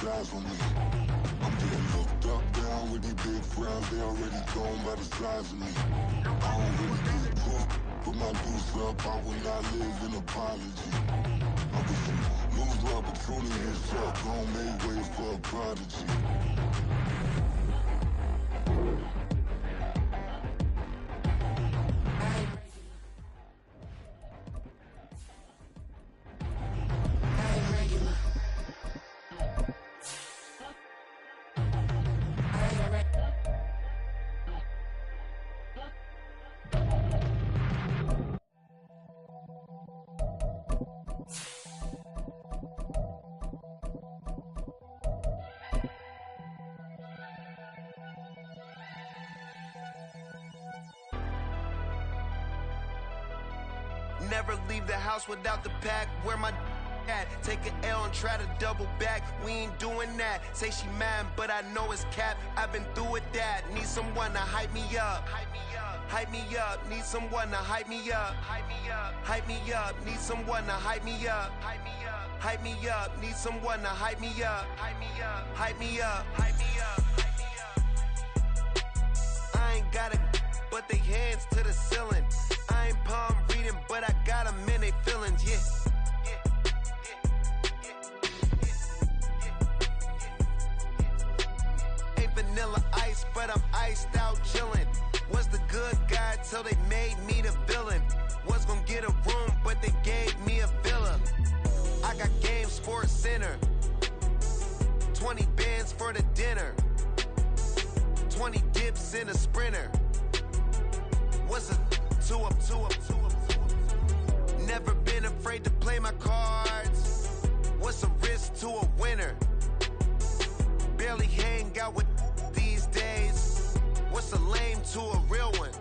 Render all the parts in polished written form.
size on me. I'm getting looked up, down with these big frowns. They already gone by the size of me. I don't really get drunk, put my deuce up. I will not live in apology. I wish you lose my opportunity and suck. Gon' make way for a prodigy. Never leave the house without the pack. Where my at? Take an L and try to double back. We ain't doing that. Say she mad, but I know it's cap. I've been through with that. Need someone to hype me up. Hype me up. Need someone to hype me up. Hype me up. Need someone to hype me up. Hype me up. Need someone to hype me up. Hype me up. Hype me up. Hype me up. I ain't got it, but they hands to the ceiling. I ain't palm reading, but I got them in they feelings, yeah. Ain't vanilla ice, but I'm iced out chillin'. Was the good guy till they made me the villain. Was gonna get a room, but they gave me a villa. I got Game Sports Center. 20 bands for the dinner. 20 dips in a sprinter. What's a two up? Never been afraid to play my cards. What's a risk to a winner? Barely hang out with these days. What's a lame to a real one?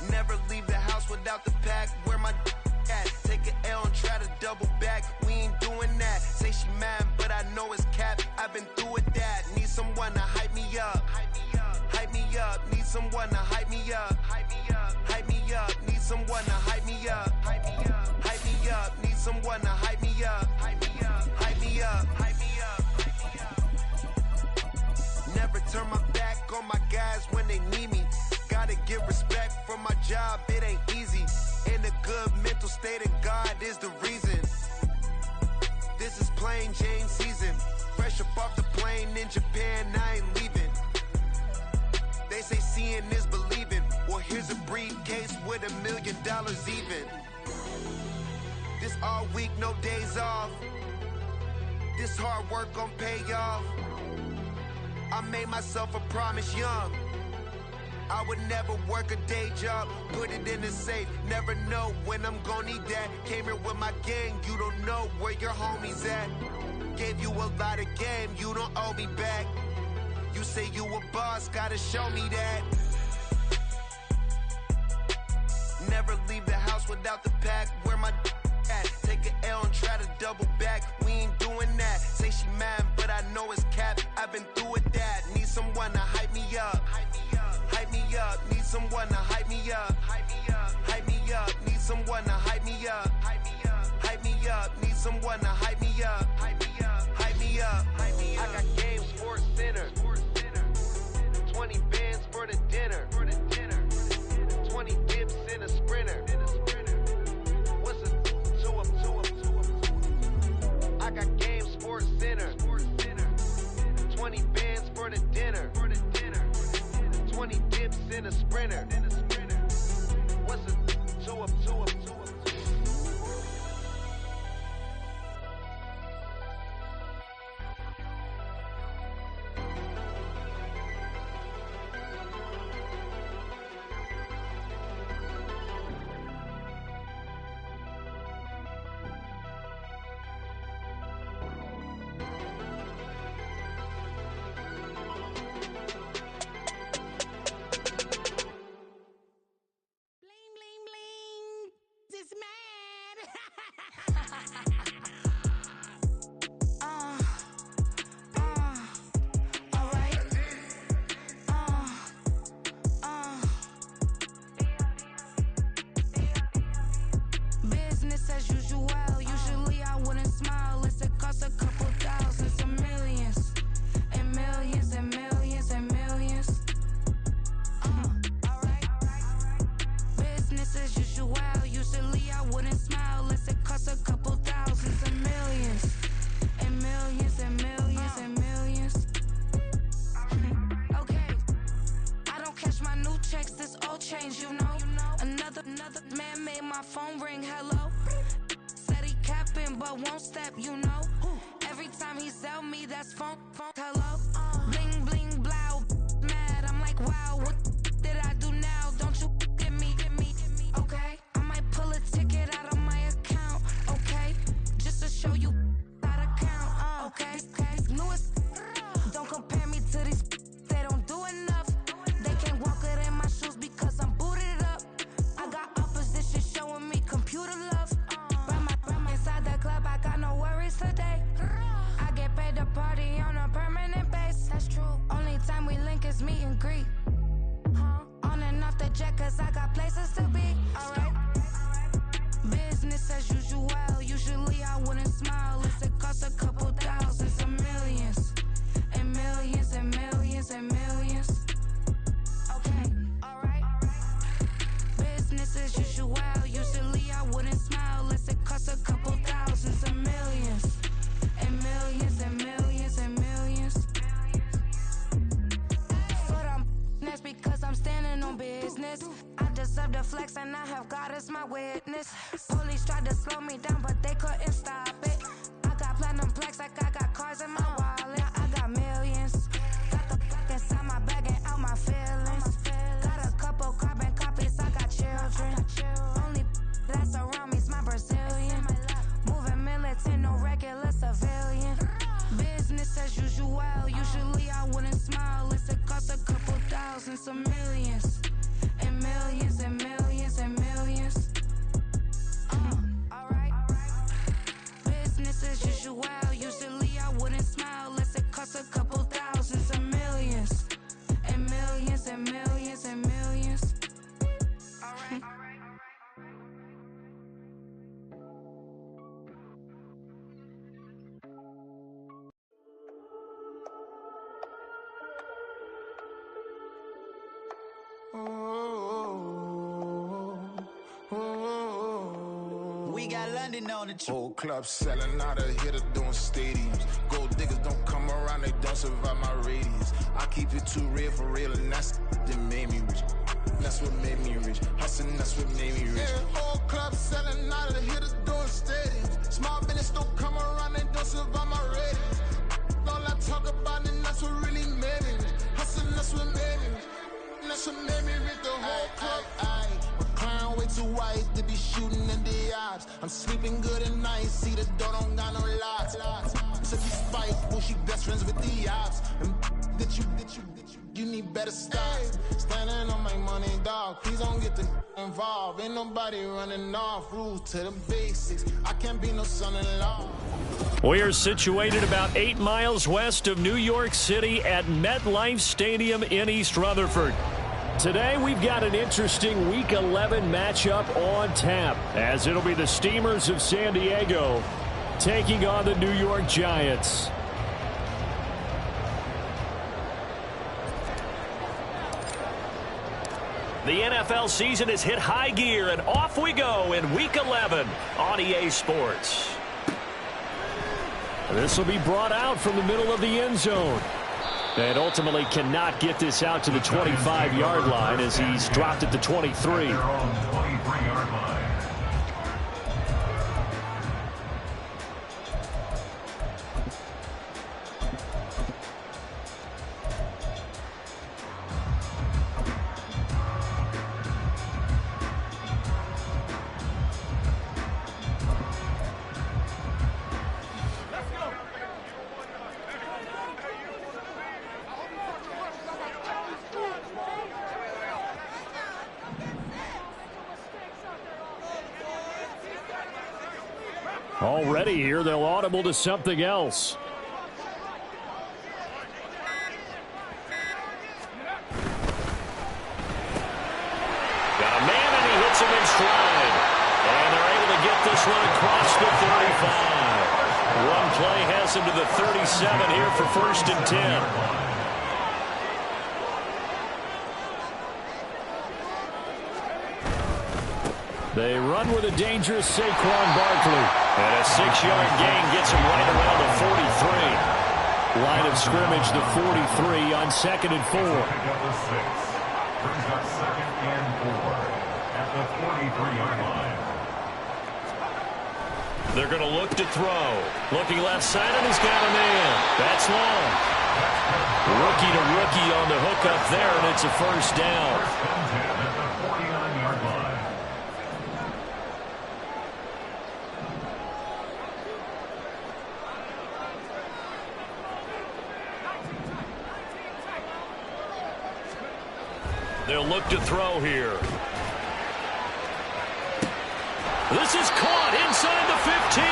Never leave the house without the pack. Where my at? Take an L and try to double back. We ain't doing that. Say she mad, but I know it's cap. I've been through with that. Need someone to hype me up. Hype me up. Need someone to hype me up. Hype me up. Need someone to hype me up. Hype me up. Need someone to hype me up. Hype me up. Never turn my back on my guys when they need me. Gotta give respect for my job, it ain't easy. In a good mental state, and God is the reason. This is plain Jane season. Fresh up off the plane in Japan, I ain't leaving. They say seeing is believing. Well, here's a briefcase with $1 million even. This all week, no days off. This hard work gon' pay off. I made myself a promise young. I would never work a day job, put it in the safe. Never know when I'm gon' need that. Came here with my gang, you don't know where your homies at. Gave you a lot of game, you don't owe me back. You say you a boss, gotta show me that. Never leave the house without the pack. Where my at? Take an L and try to double back. We ain't doing that. Say she mad, but I know it's cap. I've been through with that. Need someone to hype me up. Hype me up. Need someone to hype me up. Hype me up. Need someone to hype me up. Hype me up. Need someone to hype me up. Hype me up. I got Game Sports Center. 20 bands for the dinner. 20 dips in a sprinter. What's a two up? I got Game Sports Center. 20 bands for the dinner. 20 dips in a sprinter. What's a two up? text, it's all changed, you know. Another man made my phone ring, hello. Said he capping, but won't step, you know. Every time he sell me, that's phone, hello. Bling, bling, blow, mad, I'm like, wow, what did I do now? Don't you get me, okay? I might pull a ticket out of my account, okay? Just to show you how to count, okay? Newest, don't compare me to these, they don't do enough. They can't walk it in my shoes because I'm booted up. I got opposition showing me computer love. Run inside the club, I got no worries today. I get paid to party on a permanent base. That's true. Only time we link is meet and greet. On and off the jet, cause I got places to be. Alright. Business as usual. Usually I wouldn't smile. It costs a couple thousands of millions. And millions and millions and millions. Okay, alright. Business as usual. Usually I wouldn't smile. It costs a couple thousands of millions. And millions and millions and millions. Foot on that's because I'm standing on business. I deserve the flex and I have God as my witness. Police tried to slow me down but they couldn't stop it. I got platinum plaques like I got cars in my wallet. I got millions. Got the fuck inside my bag and out my feelings. Got a couple carbon copies, I got children. Only that's around me's my Brazilian. Moving militant, no regular civilian. Business as usual. Usually I wouldn't smile. It costs a couple thousands of millions. And millions and millions and millions. Alright. Business as usual. Usually I wouldn't smile. It costs a couple thousands of millions. And millions and millions and millions. Alright. We got London on the Whole club selling out of hitter doing stadiums. Gold diggers don't come around, they don't survive my radius. I keep it too real for real, and that's that made me rich. That's what made me rich. Hustling, that's what made me rich. Yeah, whole club selling out of hitters doing stadiums. Small business don't come around, they don't survive my radius. All I talk about, and that's what really made me rich. Hustling, that's what made me rich. And that's what made me rich. The whole club. Clown way too white to be shooting in the eyes. I'm sleeping good at night, see the door don't got no locks. Took you spike, well she best friends with the ops. And you need better stocks. Standing on my money, dog, please don't get the involved. Ain't nobody running off, rules to the basics. I can't be no son-in-law. We are situated about 8 miles west of New York City at MetLife Stadium in East Rutherford. Today, we've got an interesting Week 11 matchup on tap, as it'll be the Steamers of San Diego taking on the New York Giants. The NFL season has hit high gear, and off we go in Week 11 on EA Sports. This will be brought out from the middle of the end zone. And ultimately cannot get this out to the 25-yard line as he's dropped at the 23. Already here, they'll audible to something else. Got a man, and he hits him in stride. And they're able to get this one across the 35. One play has him to the 37 here for 1st and 10. They run with a dangerous Saquon Barkley. And a 6-yard gain gets him right around the 43. Line of scrimmage, the 43 on 2nd and 4. the 43-yard line. They're going to look to throw. Looking left side, and he's got a man. That's long. Rookie to rookie on the hook up there, and it's a first down. First and 10 at the 49-yard line. They'll look to throw here. This is caught inside the 15.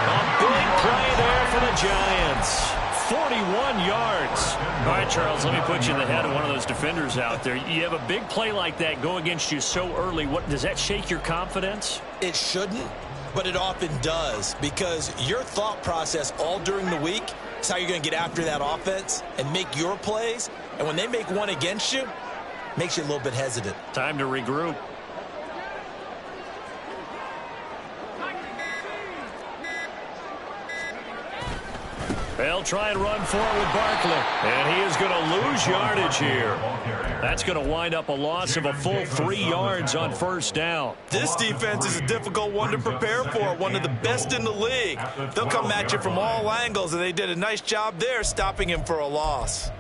A big play there for the Giants. 41 yards. All right, Charles, let me put you in the head of one of those defenders out there. You have a big play like that go against you so early. What does that shake your confidence? It shouldn't, but it often does, because your thought process all during the week is how you're going to get after that offense and make your plays. And when they make one against you, it makes you a little bit hesitant. Time to regroup. They'll try and run forward with Barkley. And he is going to lose yardage here. That's going to wind up a loss of a full 3 yards on first down. This defense is a difficult one to prepare for, one of the best in the league. They'll come at you from all angles, and they did a nice job there stopping him for a loss.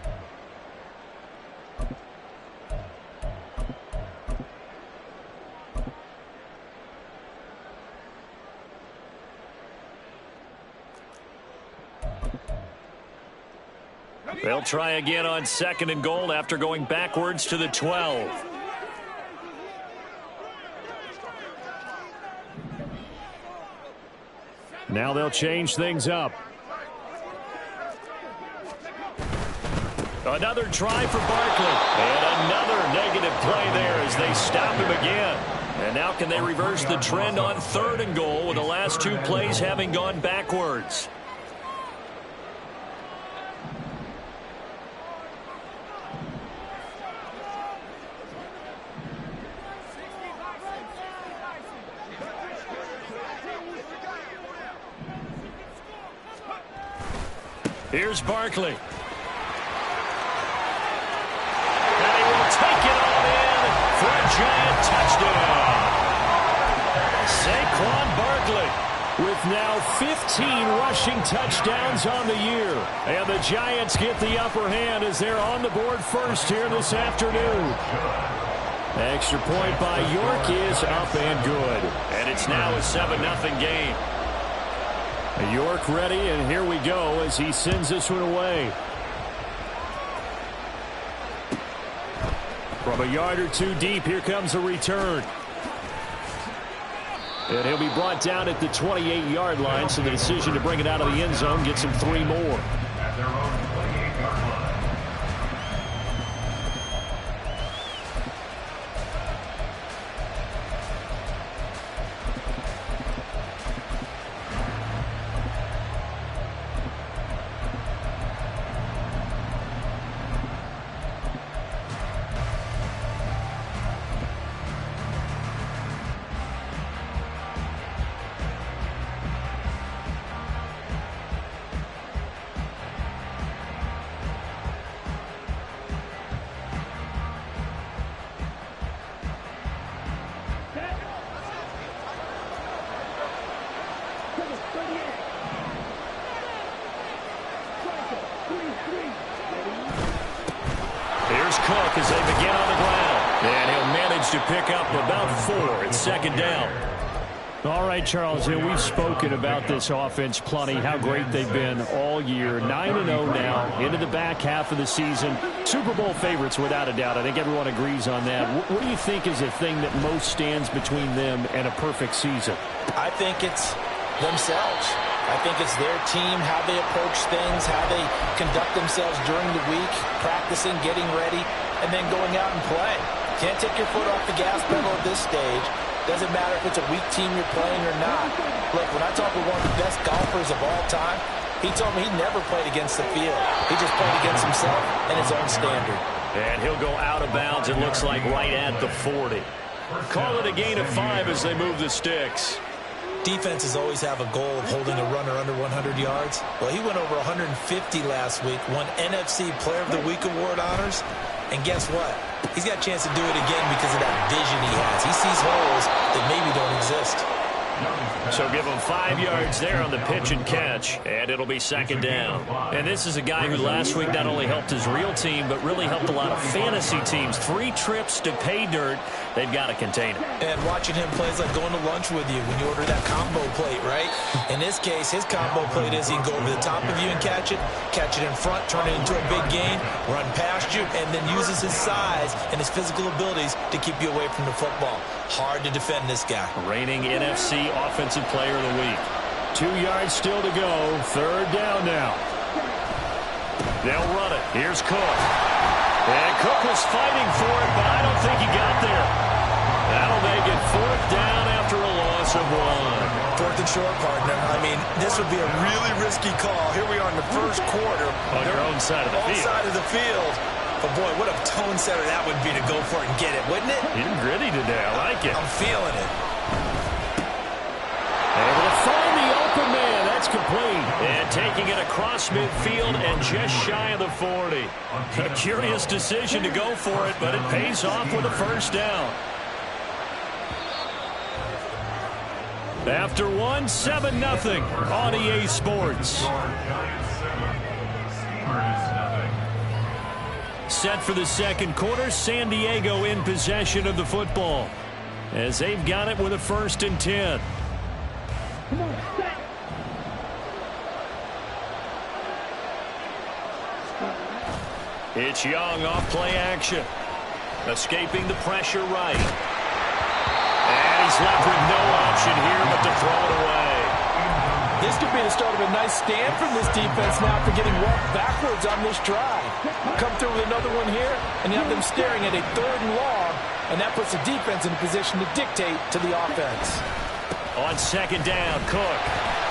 They'll try again on second and goal after going backwards to the 12. Now they'll change things up. Another try for Barkley. And another negative play there as they stop him again. And now can they reverse the trend on third and goal with the last 2 plays having gone backwards? Here's Barkley. And he will take it all in for a Giant touchdown. Saquon Barkley with now 15 rushing touchdowns on the year. And the Giants get the upper hand as they're on the board first here this afternoon. Extra point by York is up and good. And it's now a 7-0 game. York ready, and here we go as he sends this one away. From a yard or 2 deep, here comes a return. And he'll be brought down at the 28-yard line, so the decision to bring it out of the end zone gets him 3 more. At their own 28-yard line. Cook as they begin on the ground. And he'll manage to pick up about 4 at second down. All right, Charles, we've spoken about this offense plenty, how great they've been all year. 9-0 now, into the back half of the season. Super Bowl favorites, without a doubt. I think everyone agrees on that. What do you think is the thing that most stands between them and a perfect season? I think it's themselves. I think it's their team, how they approach things, how they conduct themselves during the week, practicing, getting ready, and then going out and playing. Can't take your foot off the gas pedal at this stage. Doesn't matter if it's a weak team you're playing or not. Look, when I talk with one of the best golfers of all time, he told me he never played against the field. He just played against himself and his own standard. And he'll go out of bounds, it looks like, right at the 40. Call it a gain of 5 as they move the sticks. Defenses always have a goal of holding a runner under 100 yards. Well, he went over 150 last week, won NFC Player of the Week award honors. And guess what? He's got a chance to do it again because of that vision he has. He sees holes that maybe don't exist. So give him 5 yards there on the pitch and catch, and it'll be second down. And this is a guy who last week not only helped his real team, but really helped a lot of fantasy teams. 3 trips to pay dirt. They've got to contain him. And watching him play is like going to lunch with you when you order that combo plate, right? In this case, his combo plate is he can go over the top of you and catch it in front, turn it into a big gain, run past you, and then uses his size and his physical abilities to keep you away from the football. Hard to defend this guy. Reigning NFC Offensive Player of the Week. 2 yards still to go. Third down now. They'll run it. Here's Cook. And Cook was fighting for it, but I don't think he got there. That'll make it fourth down after a loss of 1. Fourth and short, partner. I mean, this would be a really risky call. Here we are in the first quarter. On your own side of the field. Side of the field. But, boy, what a tone setter that would be to go for it and get it, wouldn't it? You're gritty today. I like it. I'm feeling it. Able to find the open man. That's complete. And taking it across midfield and just shy of the 40. A curious decision to go for it, but it pays off with a first down. After 1, 7-0 on EA Sports. Set for the second quarter, San Diego in possession of the football as they've got it with a 1st and 10. It's Young off play action. Escaping the pressure right. And he's left with no option here but to throw it away. This could be the start of a nice stand from this defense now for getting walked backwards on this drive. Come through with another one here, and you have them staring at a 3rd and long, and that puts the defense in a position to dictate to the offense. On second down, Cook.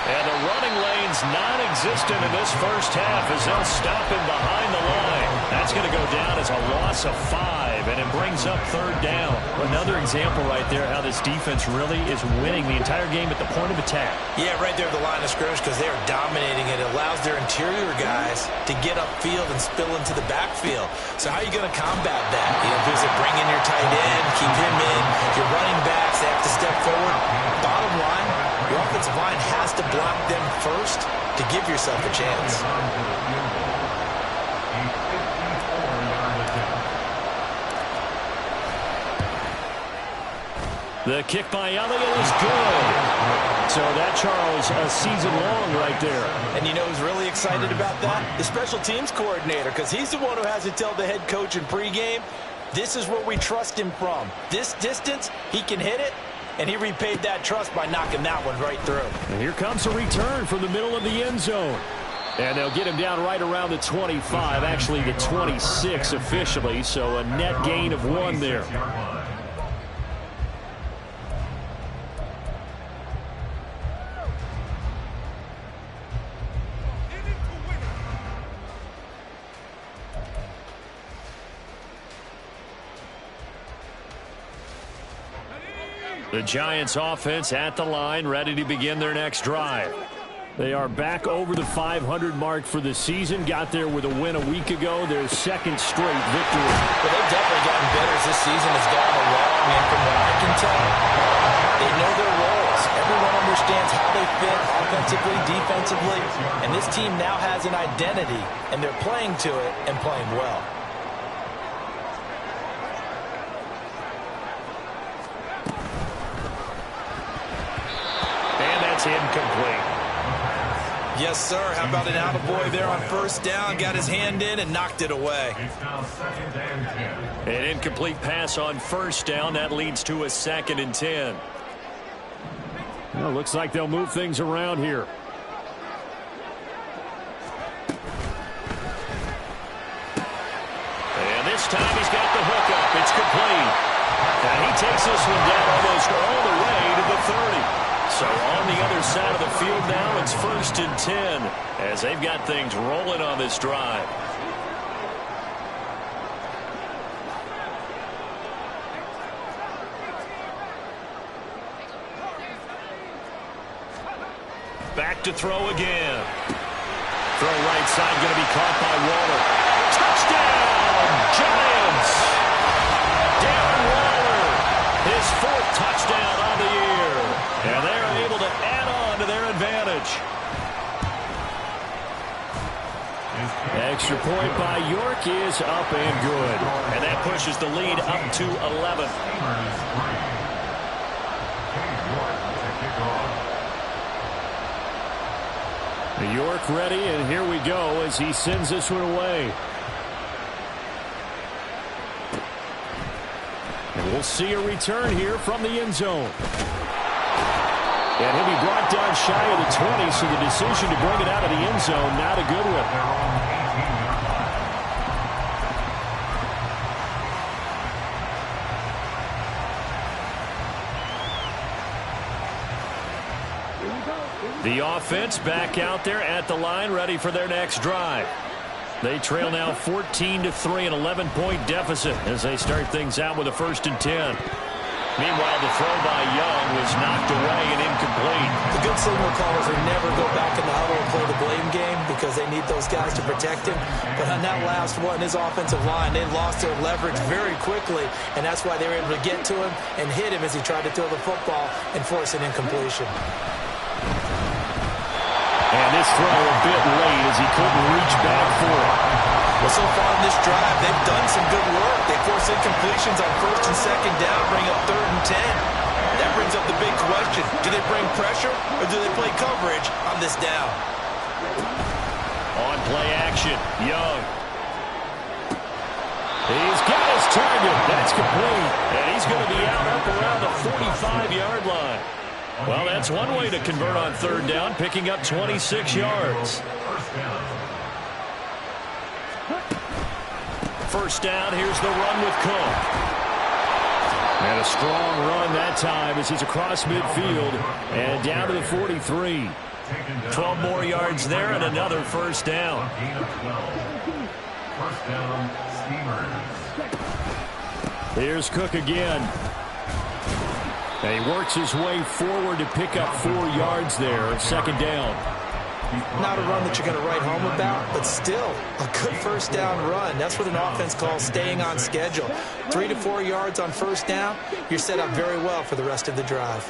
And the running lane's non-existent in this first half as they'll stop him behind the line. That's going to go down as a loss of 5, and it brings up 3rd down. Another example right there how this defense really is winning the entire game at the point of attack. Yeah, right there at the line of scrimmage because they are dominating it. It allows their interior guys to get upfield and spill into the backfield. So how are you going to combat that? You know, does it bring in your tight end, keep him in, your running backs, they have to step forward. Bottom line, your offensive line has to block them first to give yourself a chance. The kick by Elliott is good. So that, Charles, a season long right there. And you know who's really excited about that? The special teams coordinator, because he's the one who has to tell the head coach in pregame, this is where we trust him from. This distance, he can hit it. And he repaid that trust by knocking that one right through. And here comes a return from the middle of the end zone. And they'll get him down right around the 25, actually the 26 officially, so a net gain of 1 there. The Giants offense at the line, ready to begin their next drive. They are back over the 500 mark for the season. Got there with a win a week ago, their 2nd straight victory. Well, they've definitely gotten better as this season has gone along, and from what I can tell, they know their roles. Everyone understands how they fit offensively, defensively, and this team now has an identity, and they're playing to it and playing well. Incomplete. Yes, sir. How about an attaboy there on 1st down? Got his hand in and knocked it away. An incomplete pass on 1st down. That leads to a 2nd and 10. Well, looks like they'll move things around here. And this time he's got the hookup. It's complete. And he takes this one down almost all the way to the 30. So on the other side of the field now, it's 1st and 10 as they've got things rolling on this drive. Back to throw again. Throw right side, going to be caught by Waller. Touchdown, Giants! Darren Waller, his 4th touchdown on the year. And they're able to add on to their advantage. Extra point by York is up and good. And that pushes the lead up to 11. York ready, and here we go as he sends this one away. And we'll see a return here from the end zone. And he'll be brought down shy of the 20, so the decision to bring it out of the end zone, not a good one. The offense back out there at the line, ready for their next drive. They trail now 14-3, an 11-point deficit as they start things out with a 1st and 10. Meanwhile, the throw by Young was knocked away and incomplete. The good signal callers will never go back in the huddle and play the blame game because they need those guys to protect him. But on that last one, his offensive line, they lost their leverage very quickly, and that's why they were able to get to him and hit him as he tried to throw the football and force an incompletion. And this throw a bit late as he couldn't reach back for it. Well, so far in this drive, they've done some good work. They force incompletions on 1st and 2nd down, bring up 3rd and 10. That brings up the big question. Do they bring pressure or do they play coverage on this down? On play action, Young. He's got his target. That's complete. And he's going to be out up around the 45-yard line. Well, that's one way to convert on 3rd down, picking up 26 yards. First down, here's the run with Cook. And a strong run that time as he's across midfield and down to the 43. 12 more yards there and another 1st down. First down, Steelers. Here's Cook again. And he works his way forward to pick up 4 yards there, 2nd down. Not a run that you're going to write home about, but still a good 1st down run. That's what an offense calls staying on schedule. 3 to 4 yards on 1st down, you're set up very well for the rest of the drive.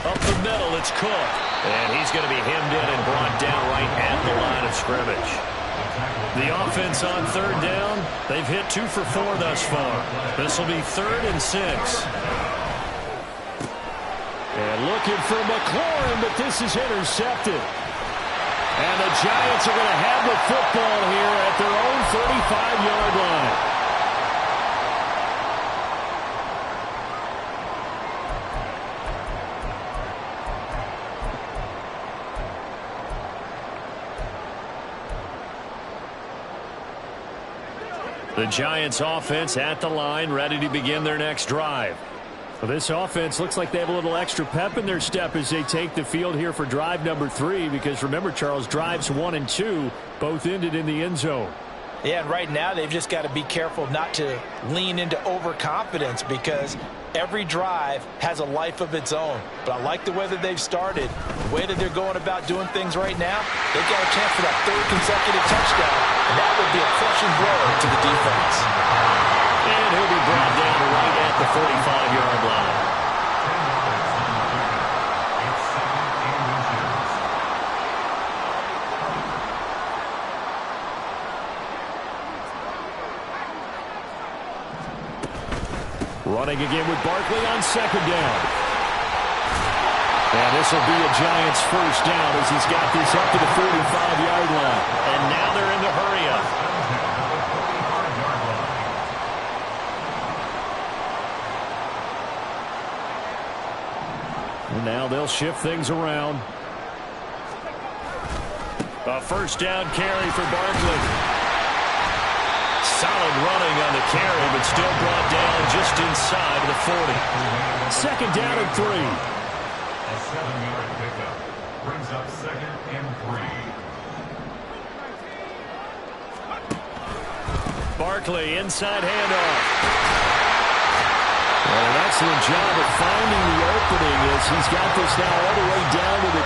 Up the middle, it's Cook. And he's going to be hemmed in and brought down right at the line of scrimmage. The offense on 3rd down, they've hit 2 for 4 thus far. This will be 3rd and 6. And looking for McLaurin, but this is intercepted. And the Giants are going to have the football here at their own 35-yard line. The Giants offense at the line, ready to begin their next drive. Well, this offense looks like they have a little extra pep in their step as they take the field here for drive number 3, because remember, Charles, drives 1 and 2 both ended in the end zone. Yeah, and right now they've just got to be careful not to lean into overconfidence because every drive has a life of its own. But I like the way that they've started, the way that they're going about doing things right now. They've got a chance for that 3rd consecutive touchdown, and that would be a crushing blow to the defense. And he'll be brought down right at the 45-yard line. Running again with Barkley on 2nd down. And this will be a Giants 1st down as he's got this up to the 45-yard line. And now they're in the hurry-up. And now they'll shift things around. A 1st down carry for Barkley. Solid running on the carry, but still brought down just inside of the 40. 2nd down and 3. A 7-yard pickup brings up 2nd and 3. Barkley inside handoff. And an excellent job of finding the opening as he's got this now all the way down to the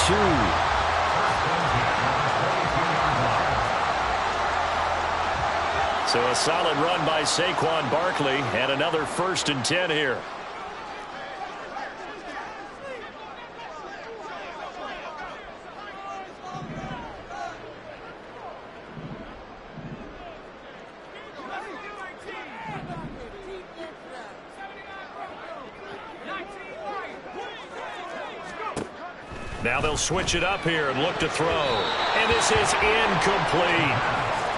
22. So a solid run by Saquon Barkley and another 1st and 10 here. Now they'll switch it up here and look to throw. And this is incomplete.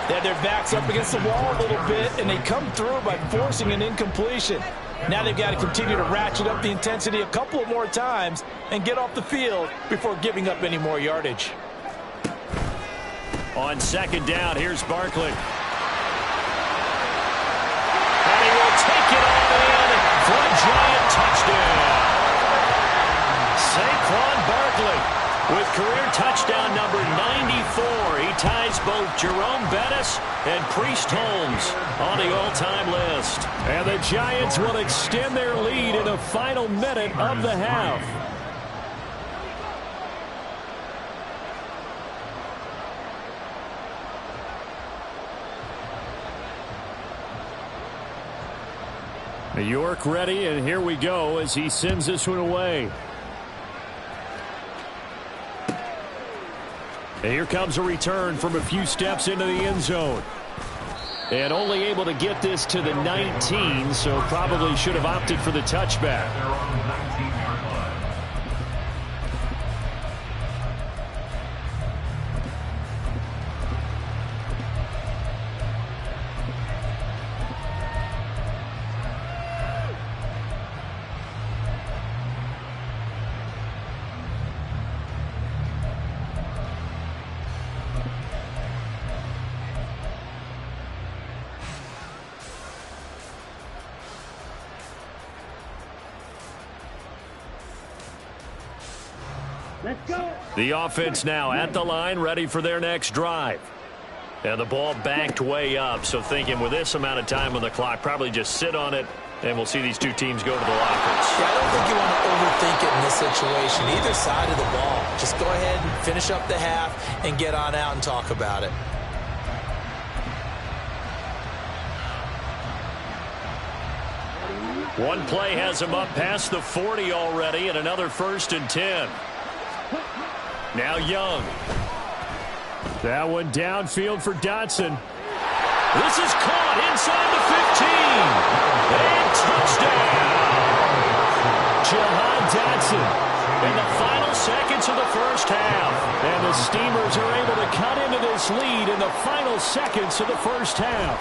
They had their backs up against the wall a little bit, and they come through by forcing an incompletion. Now they've got to continue to ratchet up the intensity a couple of more times and get off the field before giving up any more yardage. On 2nd down, here's Barkley. And he will take it all in for a giant touchdown. Saquon Barkley with career touchdown number 94. He ties both Jerome Bettis and Priest Holmes on the all-time list. And the Giants will extend their lead in the final minute of the half. York ready, and here we go as he sends this one away. And here comes a return from a few steps into the end zone. And only able to get this to the 19, so probably should have opted for the touchback. They're on the 19-yard line. The offense now at the line, ready for their next drive. And the ball backed way up, so thinking with this amount of time on the clock, probably just sit on it, and we'll see these two teams go to the lockers. Yeah, I don't think you want to overthink it in this situation, either side of the ball. Just go ahead and finish up the half and get on out and talk about it. One play has him up past the 40 already, and another 1st and 10. Now Young. That one downfield for Dotson. This is caught inside the 15. And touchdown. Jahan Dotson in the final seconds of the first half. And the Steamers are able to cut into this lead in the final seconds of the first half.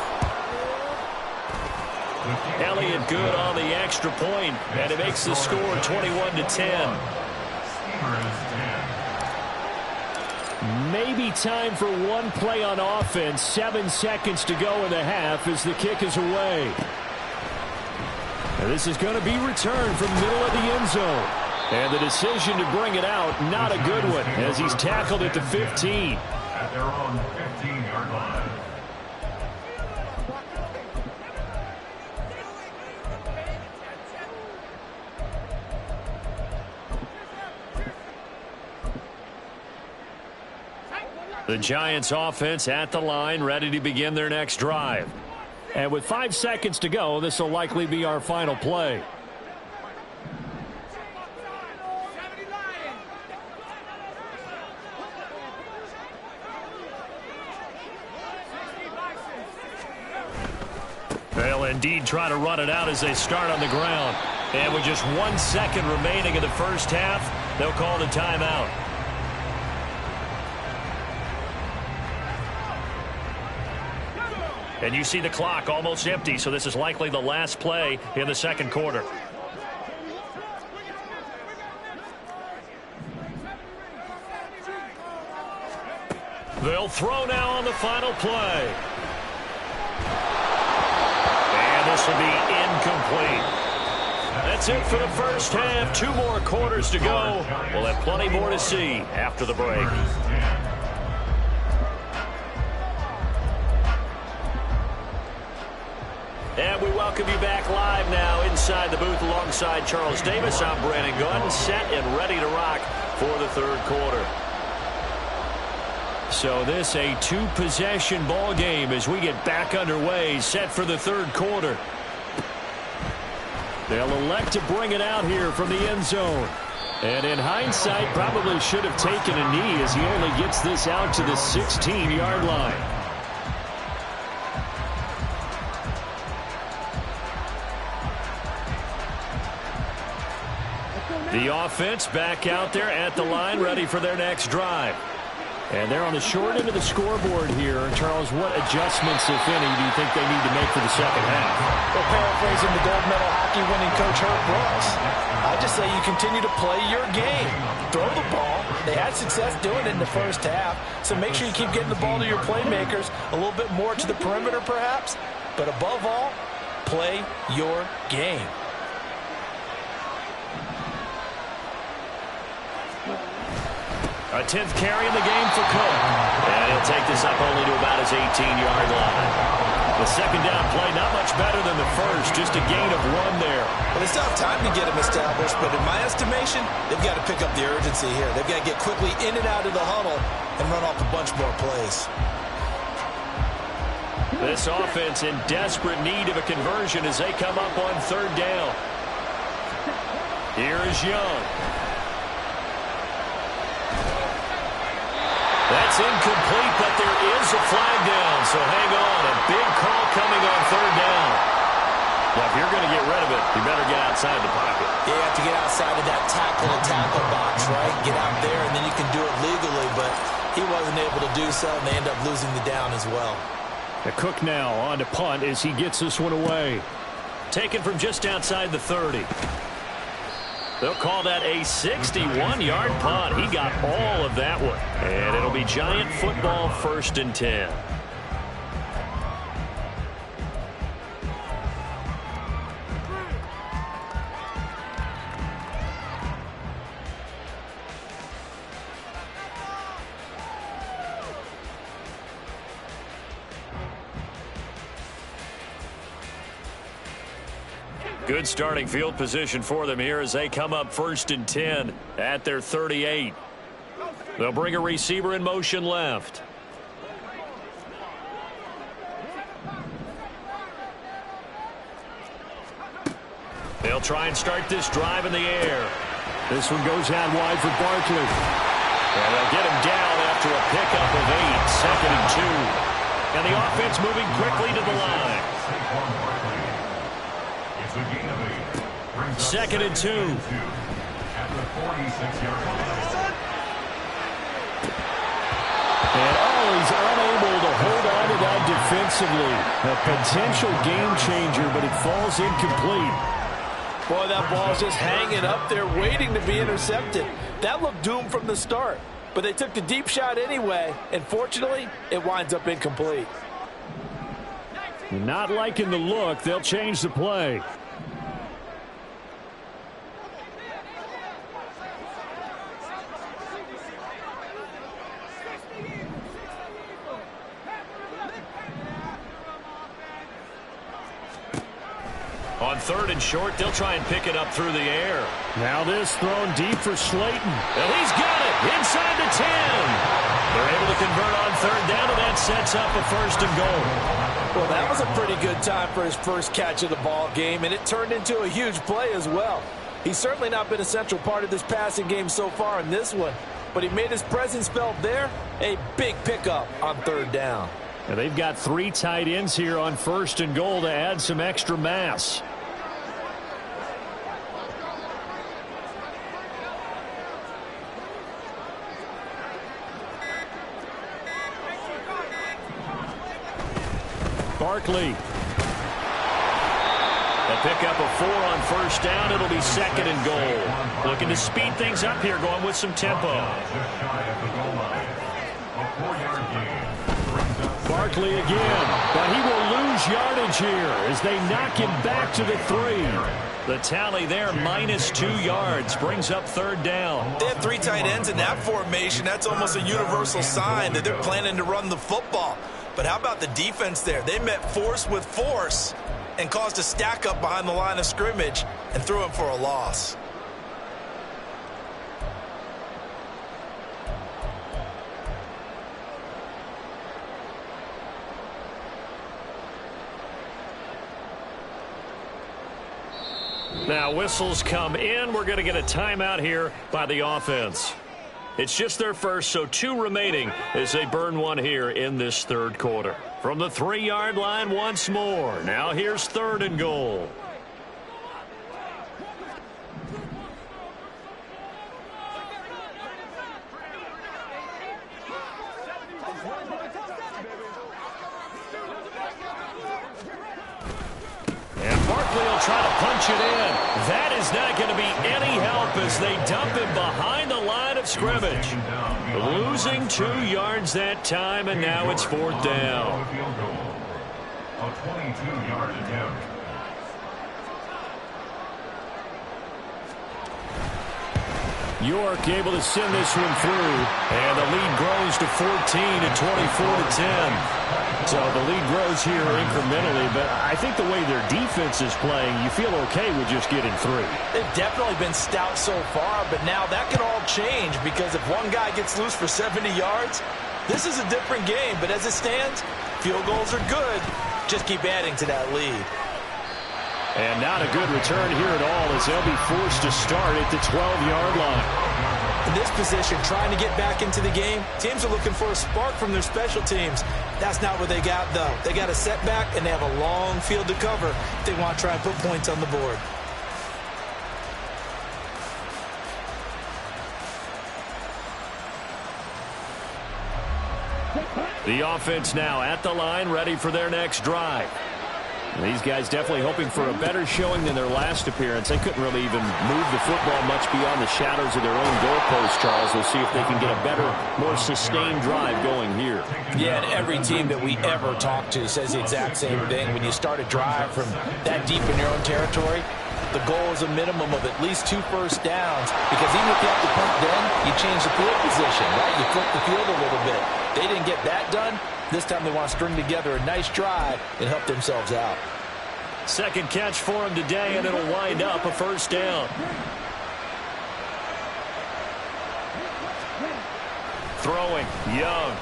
Elliott good on the extra point, and it makes the score 21-10. Maybe time for one play on offense. 7 seconds to go in the half as the kick is away. And this is going to be returned from middle of the end zone. And the decision to bring it out, not a good one, as he's tackled at the 15. At their own 15-yard line. The Giants offense at the line, ready to begin their next drive. And with 5 seconds to go, this will likely be our final play. They'll indeed try to run it out as they start on the ground. And with just 1 second remaining in the first half, they'll call the timeout. And you see the clock almost empty, so this is likely the last play in the second quarter. They'll throw now on the final play. And this will be incomplete. That's it for the first half. 2 more quarters to go. We'll have plenty more to see after the break. And we welcome you back live now inside the booth alongside Charles Davis. I'm Brandon Gunn, set and ready to rock for the third quarter. So this a two-possession ball game as we get back underway, set for the third quarter. They'll elect to bring it out here from the end zone. And in hindsight, probably should have taken a knee as he only gets this out to the 16-yard line. The offense back out there at the line, ready for their next drive. And they're on the short end of the scoreboard here. Charles, what adjustments, if any, do you think they need to make for the second half? Well, paraphrasing the gold medal hockey winning coach Herb Brooks, I just say you continue to play your game. Throw the ball. They had success doing it in the first half, so make sure you keep getting the ball to your playmakers, a little bit more to the perimeter perhaps, but above all, play your game. A 10th carry in the game for Cook. And he'll take this up only to about his 18-yard line. The second down play, not much better than the first, just a gain of 1 there. Well, they still have time to get him established, but in my estimation, they've got to pick up the urgency here. They've got to get quickly in and out of the huddle and run off a bunch more plays. This offense in desperate need of a conversion as they come up on third down. Here is Young. That's incomplete, but there is a flag down, so hang on. A big call coming on third down. Well, if you're going to get rid of it, you better get outside the pocket. You have to get outside of that tackle-to-tackle box, right? Get out there, and then you can do it legally, but he wasn't able to do so, and they end up losing the down as well. The Cook now on to punt as he gets this one away. Taken from just outside the 30. They'll call that a 61-yard punt. He got all of that one. And it'll be Giant football, 1st and 10. Good starting field position for them here as they come up 1st and 10 at their 38. They'll bring a receiver in motion left. They'll try and start this drive in the air. This one goes out wide for Barkley. And they'll get him down after a pickup of 8, 2nd and 2. And the offense moving quickly to the line. 2nd and 2. And he's unable to hold on to that defensively. A potential game changer, but it falls incomplete. Boy, that ball's just hanging up there waiting to be intercepted. That looked doomed from the start, but they took the deep shot anyway, and fortunately, it winds up incomplete. Not liking the look. They'll change the play. On 3rd and short, they'll try and pick it up through the air. Now this thrown deep for Slayton. And he's got it inside the 10. They're able to convert on 3rd down, and that sets up a 1st and goal. Well, that was a pretty good time for his first catch of the ball game, and it turned into a huge play as well. He's certainly not been a central part of this passing game so far in this one, but he made his presence felt there. A big pickup on 3rd down. And they've got 3 tight ends here on 1st and goal to add some extra mass. Barkley. A pickup of 4 on 1st down. It'll be 2nd and goal. Looking to speed things up here, going with some tempo. Barkley again, but he will lose yardage here as they knock him back to the 3. The tally there, -2 yards, brings up 3rd down. They have 3 tight ends in that formation. That's almost a universal sign that they're planning to run the football. But how about the defense there? They met force with force. and caused a stack up behind the line of scrimmage and threw him for a loss. Now whistles come in. We're going to get a timeout here by the offense. It's just their first, so 2 remaining as they burn one here in this third quarter. From the 3-yard line once more. Now here's 3rd and goal. Barkley will try to punch it in. That is not going to be any help as they dump him behind the line of scrimmage. Losing 2 yards that time, and now it's 4th down. A 22-yard attempt. York able to send this one through, and the lead grows to 14 at 24-10. So the lead grows here incrementally, but I think the way their defense is playing, you feel okay with just getting 3. They've definitely been stout so far, but now that could all change because if one guy gets loose for 70 yards, this is a different game. But as it stands, field goals are good. Just keep adding to that lead. And not a good return here at all as they'll be forced to start at the 12-yard line. In this position, trying to get back into the game, teams are looking for a spark from their special teams. That's not what they got, though. They got a setback, and they have a long field to cover if they want to try and put points on the board. The offense now at the line, ready for their next drive. These guys definitely hoping for a better showing than their last appearance. They couldn't really even move the football much beyond the shadows of their own goalpost, Charles. We'll see if they can get a better, more sustained drive going here. Yeah, and every team that we ever talk to says the exact same thing. When you start a drive from that deep in your own territory, the goal is a minimum of at least 2 first downs, because even if you have to punt then, you change the field position, right? You flip the field a little bit. They didn't get that done. This time they want to string together a nice drive and help themselves out. Second catch for him today, and it'll wind up a first down. Throwing, Young.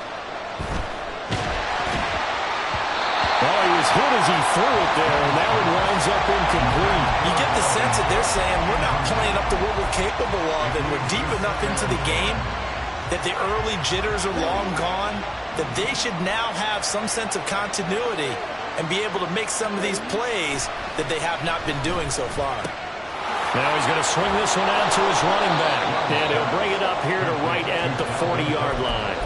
Oh, he was hit as he threw it there, and that one winds up incomplete. You get the sense that they're saying we're not playing up to what we're capable of, and we're deep enough into the game that the early jitters are long gone, that they should now have some sense of continuity and be able to make some of these plays that they have not been doing so far. Now he's going to swing this one out to his running back, and he'll bring it up here to right at the 40-yard line.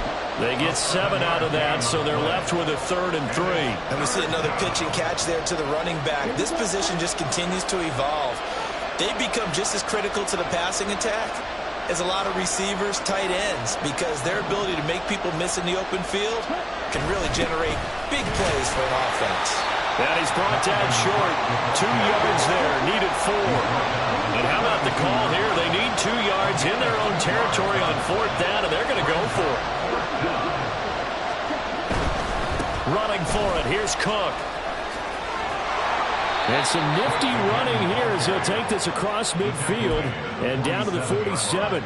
They get 7 out of that, so they're left with a 3rd and 3. And we see another pitch and catch there to the running back. This position just continues to evolve. They become just as critical to the passing attack as a lot of receivers, tight ends, because their ability to make people miss in the open field can really generate big plays for an offense. And he's brought down short. 2 yards there, needed 4. And how about the call here? They need 2 yards in their own territory on 4th down, and they're going to go for it. Running for it, here's Cook. And some nifty running here as he'll take this across midfield and down to the 47.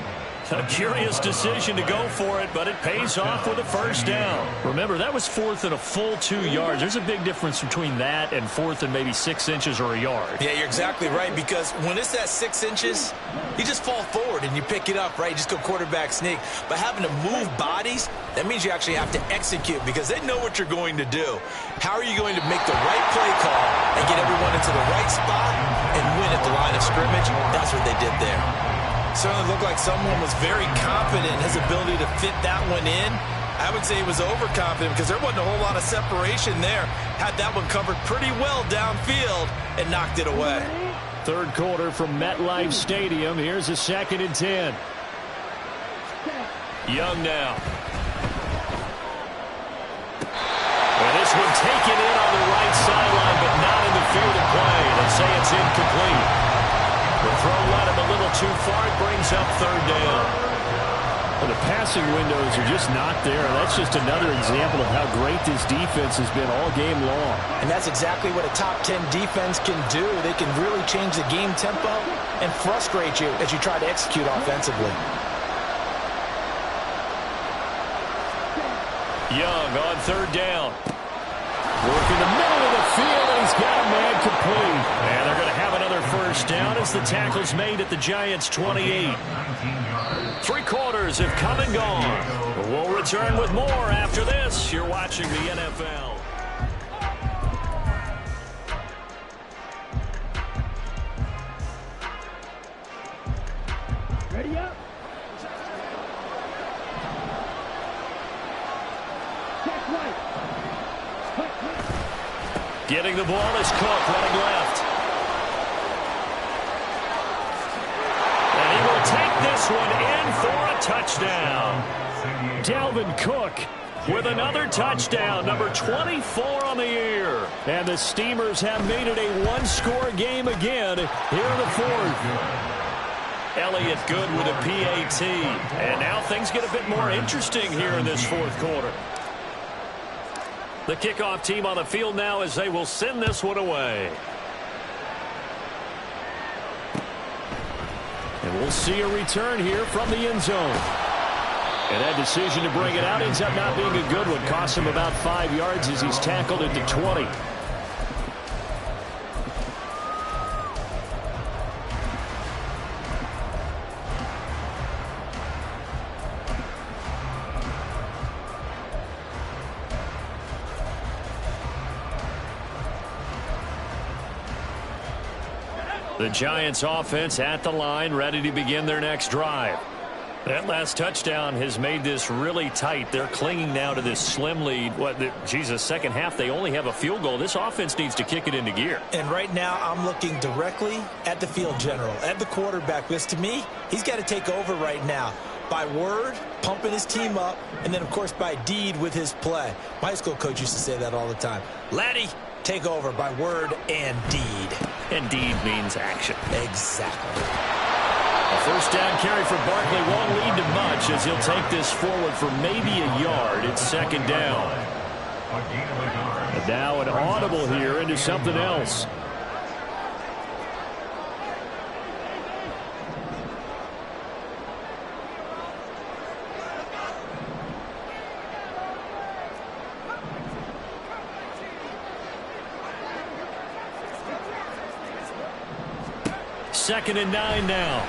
A curious decision to go for it, but it pays off with a first down. Remember, that was 4th and a full 2 yards. There's a big difference between that and 4th and maybe 6 inches or a yard. Yeah, you're exactly right, because when it's that 6 inches, you just fall forward and you pick it up, right? You just go quarterback sneak. But having to move bodies, that means you actually have to execute because they know what you're going to do. How are you going to make the right play call and get everyone into the right spot and win at the line of scrimmage? That's what they did there. Certainly looked like someone was very confident in his ability to fit that one in. I would say he was overconfident because there wasn't a whole lot of separation there. Had that one covered pretty well downfield and knocked it away. Third quarter from MetLife Stadium. Here's a 2nd and 10. Young now. And this one taken in on the right sideline, but not in the field of play. They say it's incomplete. The throw led him a little too far. It brings up 3rd down. Well, the pass passing windows are just not there. That's just another example of how great this defense has been all game long. And that's exactly what a top 10 defense can do. They can really change the game tempo and frustrate you as you try to execute offensively. Young on third down. Working the middle of the field, and he's got a man complete. And they're going to have another first down as the tackle's made at the Giants' 28. 3 quarters have come and gone. We'll return with more after this. You're watching the NFL. Ready up. Jack White. Getting the ball is Cook, running left. And he will take this one in for a touchdown. Dalvin Cook with another touchdown, number 24 on the year. And the Steamers have made it a one-score game again here in the fourth. Elliott good with a PAT. And now things get a bit more interesting here in this fourth quarter. The kickoff team on the field now as they will send this one away. And we'll see a return here from the end zone. And that decision to bring it out ends up not being a good one. Costs him about 5 yards as he's tackled at the 20. The Giants offense at the line, ready to begin their next drive. That last touchdown has made this really tight. They're clinging now to this slim lead. Second half, they only have a field goal. This offense needs to kick it into gear. And right now, I'm looking directly at the field general, at the quarterback. Because to me, he's got to take over right now. By word, pumping his team up, and then, of course, by deed with his play. My high school coach used to say that all the time. Laddie, take over by word and deed. And deed means action. Exactly. A first down carry for Barkley won't lead to much as he'll take this forward for maybe a yard. It's second down. And now an audible here into something else. Second and 9 now.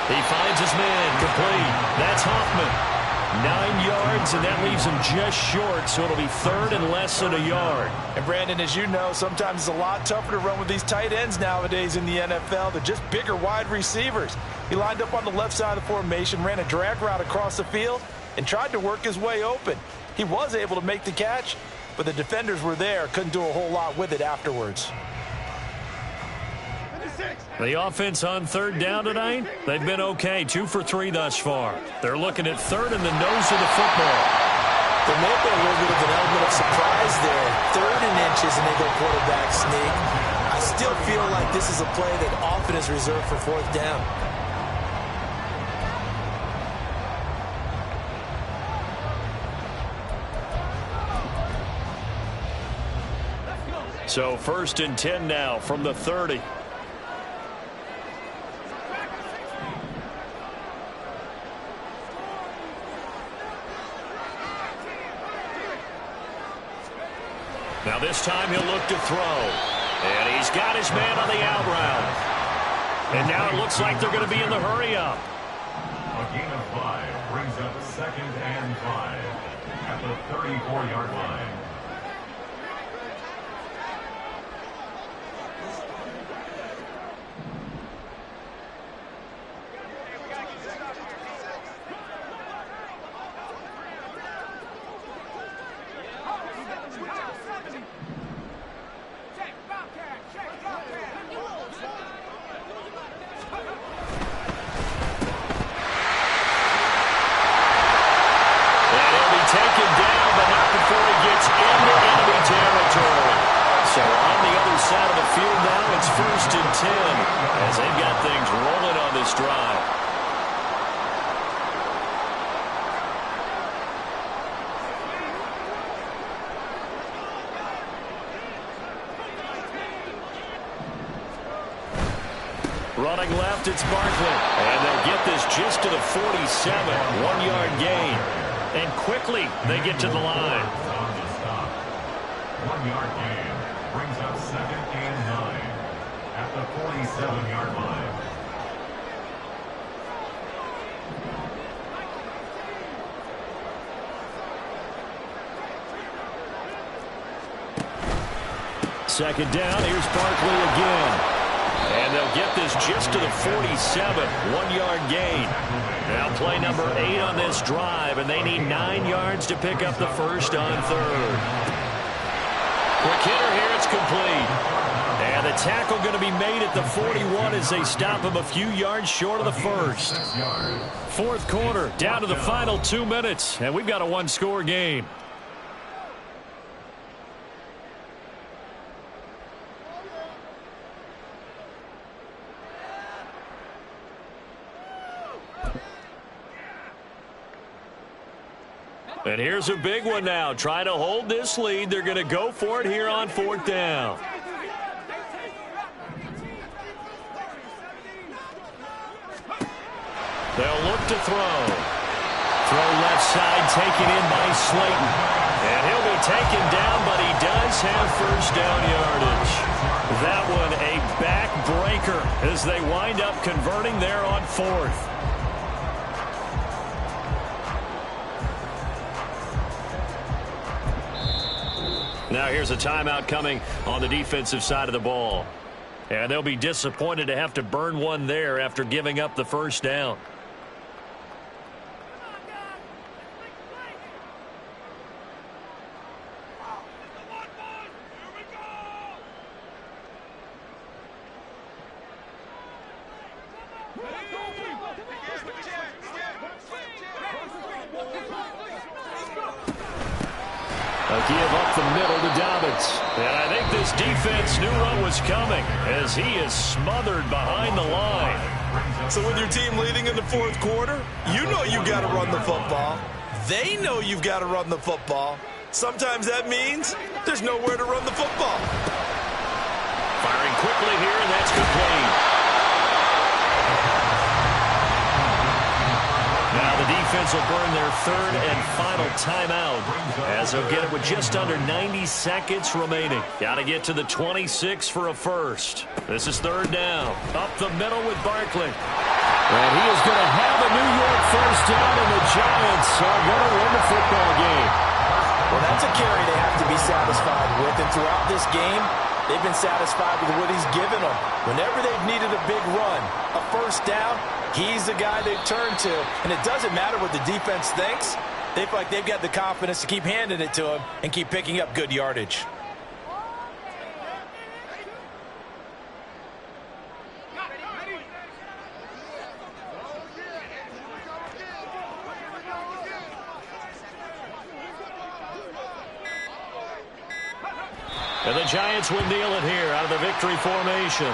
He finds his man complete. That's Hoffman. 9 yards, and that leaves him just short, so it'll be third and less than a yard. And Brandon, as you know, sometimes it's a lot tougher to run with these tight ends nowadays in the NFL. They're just bigger wide receivers. He lined up on the left side of the formation, ran a drag route across the field, and tried to work his way open. He was able to make the catch, but the defenders were there, couldn't do a whole lot with it afterwards. The offense on third down tonight, they've been okay. 2 for 3 thus far. They're looking at third in the nose of the football. There may have been a little bit of an element of surprise there. Third and inches, and they go quarterback sneak. I still feel like this is a play that often is reserved for fourth down. So first and 10 now from the 30. Now this time he'll look to throw. And he's got his man on the out route. And now it looks like they're going to be in the hurry up. A gain of 5 brings up second and 5 at the 34-yard line. Running left, it's Barkley. And they'll get this just to the 47. 1-yard gain. And quickly, they get to the line. 1-yard gain brings up 2nd and 9 at the 47-yard line. Second down, here's Barkley again. And they'll get this just to the 47. 1-yard gain. Now play number 8 on this drive, and they need 9 yards to pick up the first on third. Quick hitter here, it's complete. And the tackle going to be made at the 41 as they stop him a few yards short of the first. Fourth quarter, down to the final 2 minutes, and we've got a 1-score game. And here's a big one now. Trying to hold this lead. They're going to go for it here on 4th down. They'll look to throw. Throw left side, taken in by Slayton. And he'll be taken down, but he does have first down yardage. That one a backbreaker as they wind up converting there on 4th. Now here's a timeout coming on the defensive side of the ball. And they'll be disappointed to have to burn one there after giving up the first down. A give up the middle to Dobbins. And I think this defense knew what was coming as he is smothered behind the line. So with your team leading in the fourth quarter, you know you got to run the football. They know you've got to run the football. Sometimes that means there's nowhere to run the football. Firing quickly here, and that's complete. Now the defense will burn their third and final timeout as they'll get it with just under 90 seconds remaining. Got to get to the 26 for a first. This is 3rd down. Up the middle with Barkley. And he is going to have a New York first down, and the Giants are going to win the football game. Well, that's a carry they have to be satisfied with. And throughout this game, they've been satisfied with what he's given them. Whenever they've needed a big run, a first down, he's the guy they've turned to. And it doesn't matter what the defense thinks. They feel like they've got the confidence to keep handing it to him and keep picking up good yardage. And the Giants will kneel it here out of the victory formation.